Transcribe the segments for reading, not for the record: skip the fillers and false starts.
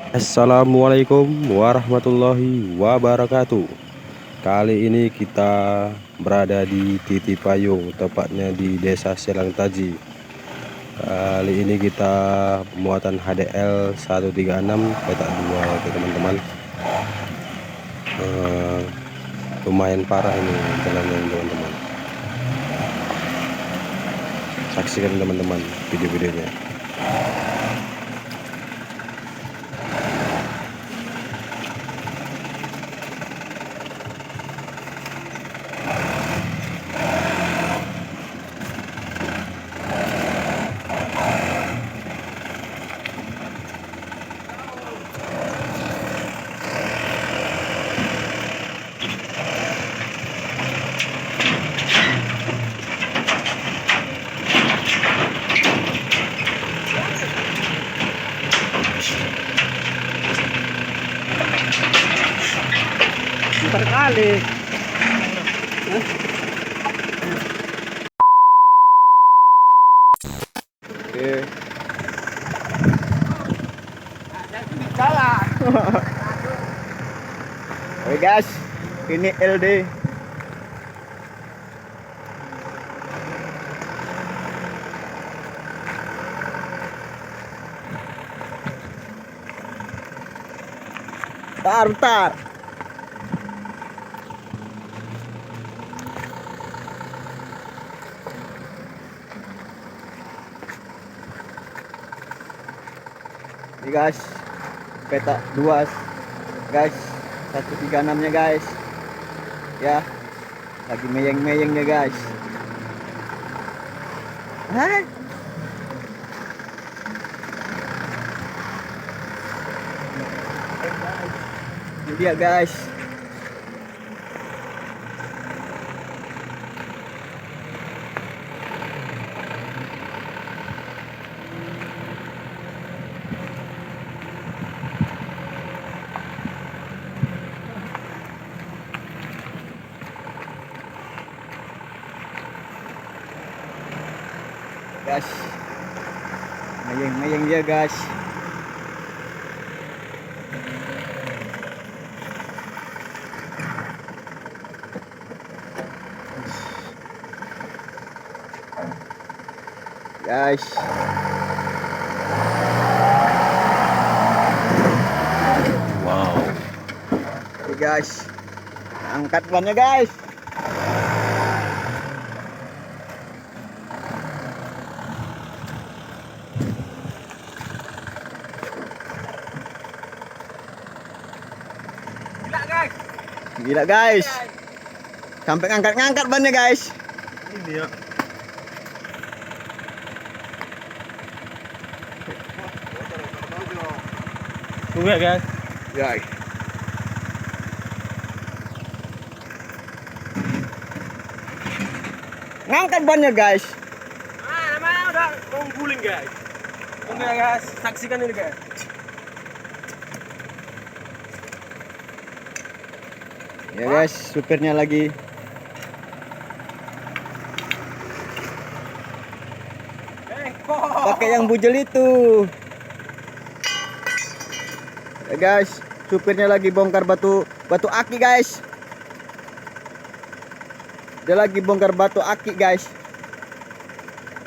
Assalamualaikum warahmatullahi wabarakatuh. Kali ini kita berada di Titi Payung, tepatnya di Desa Selang Taji. Kali ini kita muatan HDL 136 petak 2 untuk teman-teman. Eh, Lumayan parah ini jalannya teman-teman. Saksikan teman-teman video-videonya. Bentar kali. Oke. Jalan. Oke guys, ini LD. Bentar. Ini guys, peta 2 guys, 136 nya guys. Ya, lagi meyeng-meyengnya guys. Hai. Ini dia guys. Guys, meyeng-meyeng dia guys. Guys, Wow. oke guys, angkat bannya guys. Gila guys. Gila guys, sampai ngangkat-ngangkat bannya guys. Ini ya. Tunggu ya guys. Guys, ngangkat bannya guys. Namanya udah mau guling guys. Tunggu ya guys. Saksikan ini guys. Ya guys, supirnya lagi. Pakai yang bujel itu. Ya guys, supirnya lagi bongkar batu aki guys. Dia lagi bongkar batu aki guys.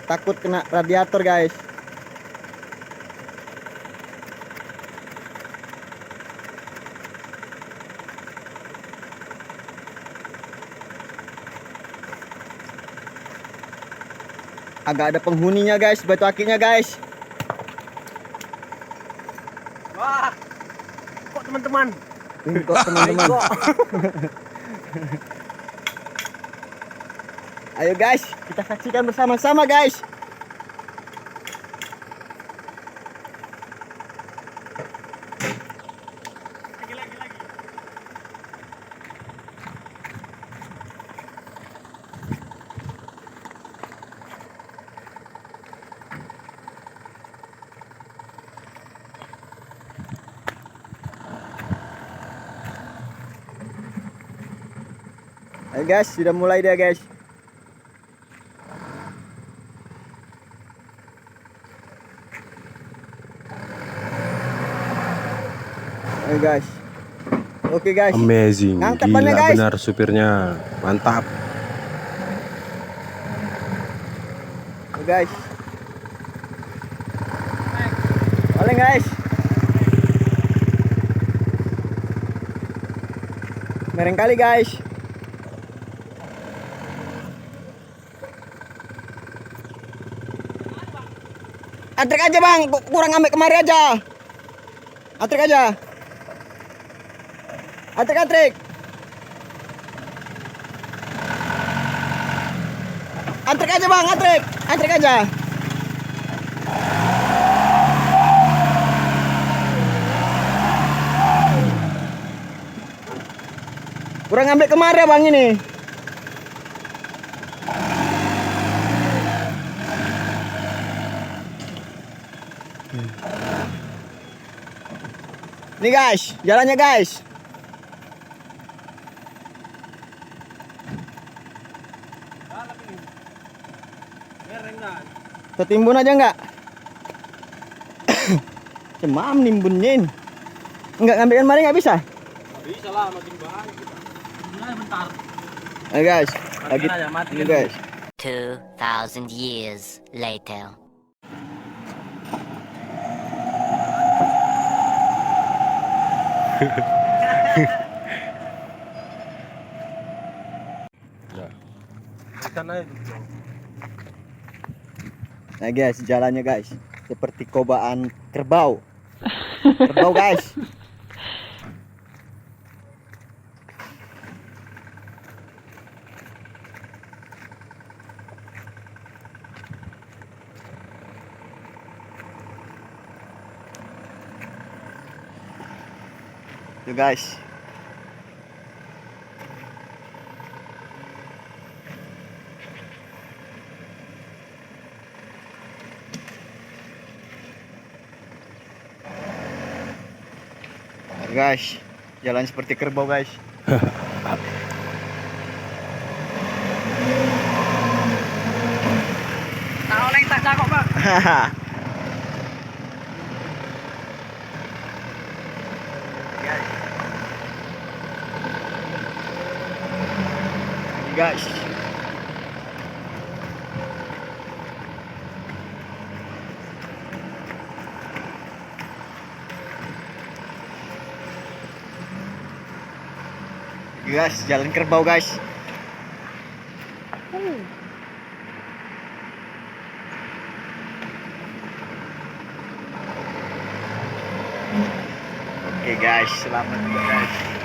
Takut kena radiator guys. Agak ada penghuninya guys, batu akinya guys. Wah. Kok teman-teman? Kok teman-teman. Ayo guys, kita saksikan bersama-sama guys. Lagi. Ayo guys, sudah mulai dia guys. Oke guys. Oke guys. Amazing, Ngangkat gila bannya, guys. benar supirnya, mantap. Oke guys. Oleh guys. Mereng kali guys. Atrik aja bang, kurang ambil kemari aja. Atrik aja. Atrik. Atrik aja bang, atrik aja. Kurang ambil kemari bang ini. Nih guys, jalannya guys. Ketimbun aja enggak? Cemam nimbunnya. Enggak ngambilkan mari enggak bisa? Nggak bisa lah, makin banyak kita. Sebenarnya bentar. Ayo guys, lagi Matiin aja, matiin. ini guys. 2,000 years later. Ikan aja dulu. Nah guys, jalannya guys seperti kobaan kerbau. Kerbau guys. Tuh guys. Guys, jalan seperti kerbau guys. Tahu lagi tak cakok pak. Guys. Guys, jalan kerbau guys. Oke guys, selamat guys.